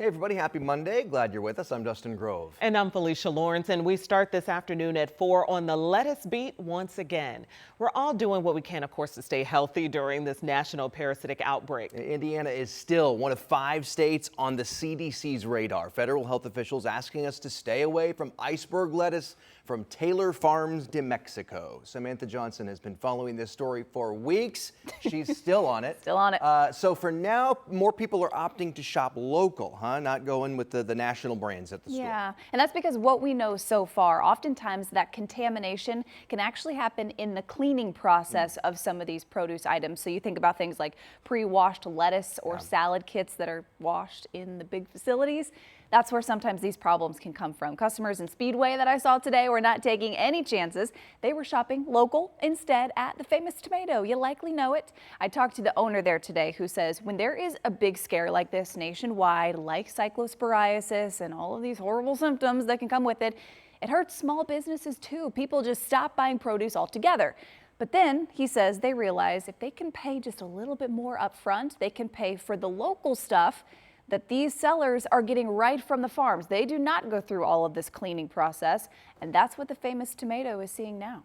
Hey everybody, happy Monday. Glad you're with us. I'm Dustin Grove. And I'm Felicia Lawrence, and we start this afternoon at 4 on the lettuce beat once again. We're all doing what we can, of course, to stay healthy during this national parasitic outbreak. Indiana is still one of 5 states on the CDC's radar. Federal health officials asking us to stay away from iceberg lettuce from Taylor Farms de Mexico. Samantha Johnson has been following this story for weeks. She's still on it. Still on it. So for now, more people are opting to shop local, not going with the national brands at the store. Yeah, and that's because what we know so far, oftentimes that contamination can actually happen in the cleaning process of some of these produce items. So you think about things like pre-washed lettuce or salad kits that are washed in the big facilities. That's where sometimes these problems can come from. Customers in Speedway that I saw today were not taking any chances. They were shopping local instead at the famous tomato. You likely know it. I talked to the owner there today who says when there is a big scare like this nationwide, like cyclosporiasis and all of these horrible symptoms that can come with it, it hurts small businesses too. People just stop buying produce altogether. But then he says they realize if they can pay just a little bit more up front, they can pay for the local stuff that these sellers are getting right from the farms. They do not go through all of this cleaning process, and that's what the famous tomato is seeing now.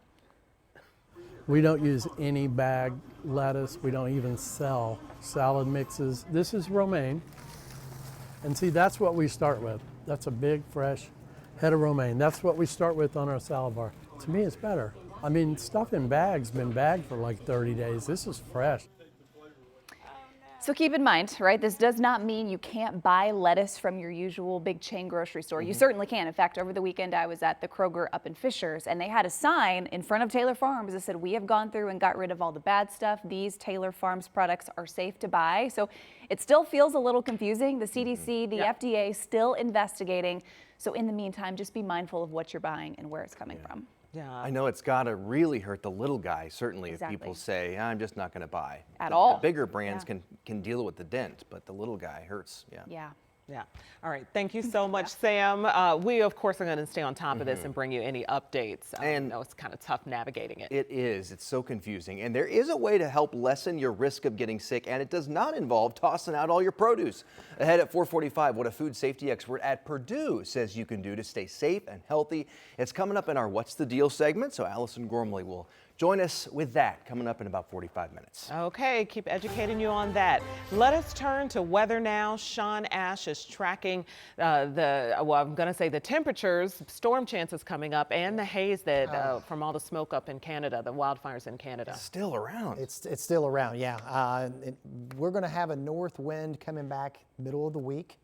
We don't use any bag lettuce. We don't even sell salad mixes. This is romaine. And see, that's what we start with. That's a big, fresh head of romaine. That's what we start with on our salad bar. To me, it's better. I mean, stuff in bags been bagged for like 30 days. This is fresh. So keep in mind, right, this does not mean you can't buy lettuce from your usual big chain grocery store. You certainly can. In fact, over the weekend, I was at the Kroger up in Fishers, and they had a sign in front of Taylor Farms that said, "We have gone through and got rid of all the bad stuff. These Taylor Farms products are safe to buy." So it still feels a little confusing. The CDC, the FDA still investigating. So in the meantime, just be mindful of what you're buying and where it's coming from. Yeah. I know it's got to really hurt the little guy, certainly, Exactly. if people say, I'm just not going to buy. At all. The bigger brands can deal with the dent, but the little guy hurts. Yeah. Yeah. All right. Thank you so much, Sam. We, of course, are going to stay on top of this and bring you any updates. I know it's kind of tough navigating it. It is. It's so confusing. And there is a way to help lessen your risk of getting sick, and it does not involve tossing out all your produce. Ahead at 4:45, what a food safety expert at Purdue says you can do to stay safe and healthy. It's coming up in our What's the Deal segment, so Allison Gormley will join us with that coming up in about 45 minutes. Okay, keep educating you on that. Let us turn to weather now. Sean Ash is tracking I'm going to say the temperatures, storm chances coming up, and the haze that from all the smoke up in Canada, the wildfires in Canada. It's still around. It's still around, yeah. We're going to have a north wind coming back middle of the week,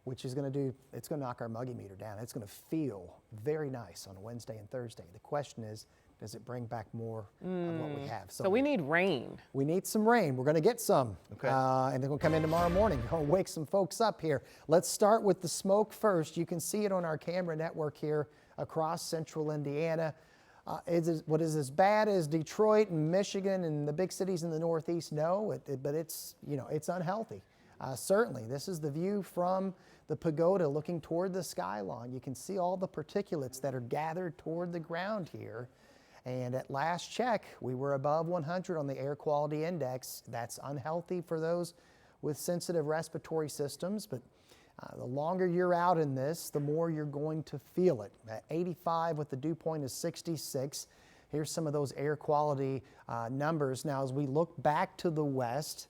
which is going to knock our muggy meter down. It's going to feel very nice on Wednesday and Thursday. The question is, does it bring back more of what we have? So we need rain. We need some rain. We're going to get some. Okay. And they're going to come in tomorrow morning. Going to wake some folks up here. Let's start with the smoke first. You can see it on our camera network here across central Indiana. What is as bad as Detroit and Michigan and the big cities in the Northeast? No, but it's unhealthy. Certainly, this is the view from the pagoda looking toward the skyline. You can see all the particulates that are gathered toward the ground here. And at last check, we were above 100 on the air quality index. That's unhealthy for those with sensitive respiratory systems, but the longer you're out in this, the more you're going to feel it. At 85 with the dew point is 66. Here's some of those air quality numbers. Now, as we look back to the west,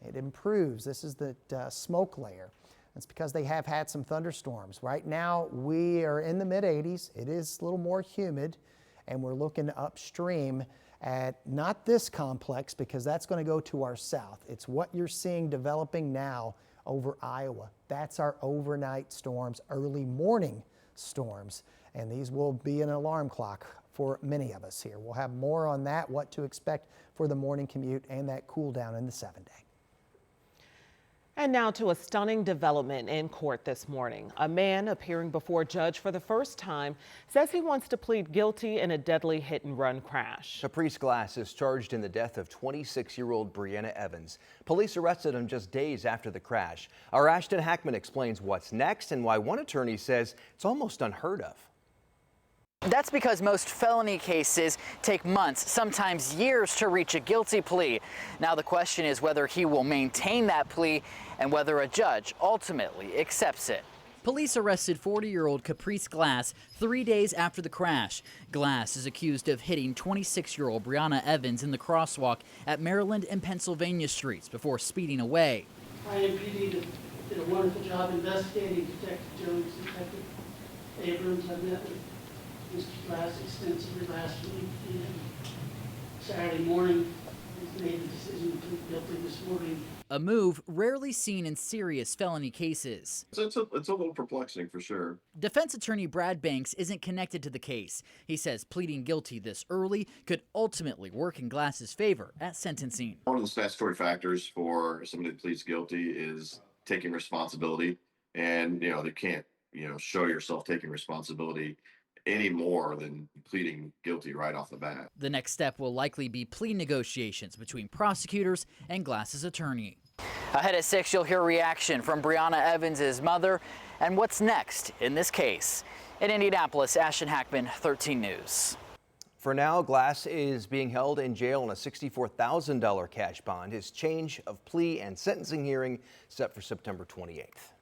it improves. This is the smoke layer. It's because they have had some thunderstorms. Right now, we are in the mid-80s. It is a little more humid. And we're looking upstream at not this complex because that's going to go to our south. It's what you're seeing developing now over Iowa. That's our overnight storms, early morning storms. And these will be an alarm clock for many of us here. We'll have more on that, what to expect for the morning commute and that cool down in the 7-day. And now to a stunning development in court this morning. A man appearing before a judge for the first time says he wants to plead guilty in a deadly hit-and-run crash. Caprice Glass is charged in the death of 26-year-old Brianna Evans. Police arrested him just days after the crash. Our Ashton Hackman explains what's next and why one attorney says it's almost unheard of. That's because most felony cases take months, sometimes years, to reach a guilty plea. Now the question is whether he will maintain that plea and whether a judge ultimately accepts it. Police arrested 40-year-old Caprice Glass 3 days after the crash. Glass is accused of hitting 26-year-old Brianna Evans in the crosswalk at Maryland and Pennsylvania streets before speeding away. IMPD did a wonderful job investigating. Detective Jones, Detective Abrams, I met with Mr. Glass extensively last week, and Saturday morning he's made the decision to plead guilty this morning. A move rarely seen in serious felony cases. It's a little perplexing for sure. Defense attorney Brad Banks isn't connected to the case. He says pleading guilty this early could ultimately work in Glass's favor at sentencing. One of the statutory factors for somebody that pleads guilty is taking responsibility, and they can't show yourself taking responsibility any more than pleading guilty right off the bat. The next step will likely be plea negotiations between prosecutors and Glass's attorney. Ahead at 6, you'll hear reaction from Brianna Evans' mother and what's next in this case. In Indianapolis, Ashton Hackman, 13 News. For now, Glass is being held in jail on a $64,000 cash bond. His change of plea and sentencing hearing set for September 28th.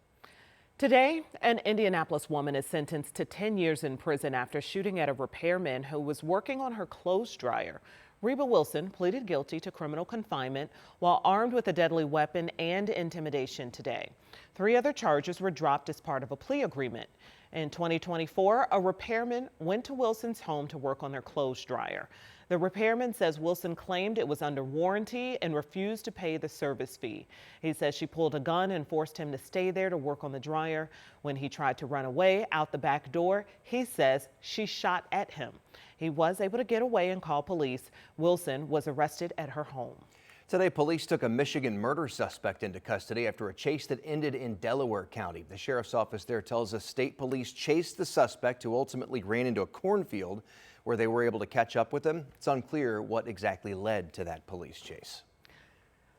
Today, an Indianapolis woman is sentenced to 10 years in prison after shooting at a repairman who was working on her clothes dryer. Reba Wilson pleaded guilty to criminal confinement while armed with a deadly weapon and intimidation today. 3 other charges were dropped as part of a plea agreement. In 2024, a repairman went to Wilson's home to work on their clothes dryer. The repairman says Wilson claimed it was under warranty and refused to pay the service fee. He says she pulled a gun and forced him to stay there to work on the dryer. When he tried to run away out the back door, he says she shot at him. He was able to get away and call police. Wilson was arrested at her home. Today, police took a Michigan murder suspect into custody after a chase that ended in Delaware County. The sheriff's office there tells us state police chased the suspect, who ultimately ran into a cornfield where they were able to catch up with him. It's unclear what exactly led to that police chase.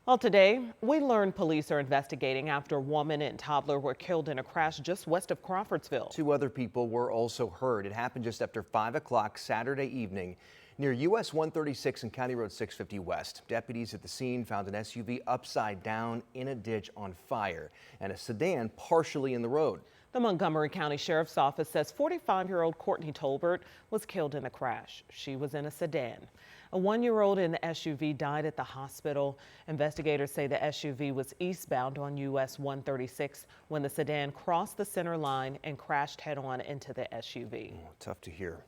Well, today, we learned police are investigating after a woman and toddler were killed in a crash just west of Crawfordsville. 2 other people were also hurt. It happened just after 5 o'clock Saturday evening near US 136 and County Road 650 West. Deputies at the scene found an SUV upside down in a ditch on fire and a sedan partially in the road. The Montgomery County Sheriff's Office says 45-year-old Courtney Tolbert was killed in the crash. She was in a sedan. A 1-year-old in the SUV died at the hospital. Investigators say the SUV was eastbound on US 136 when the sedan crossed the center line and crashed head-on into the SUV. Tough to hear.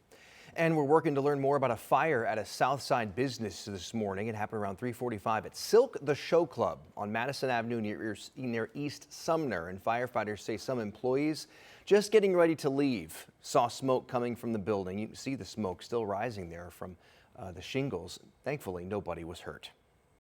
And we're working to learn more about a fire at a Southside business this morning. It happened around 3:45 at Silk the Show Club on Madison Avenue near East Sumner. And firefighters say some employees just getting ready to leave saw smoke coming from the building. You can see the smoke still rising there from the shingles. Thankfully, nobody was hurt.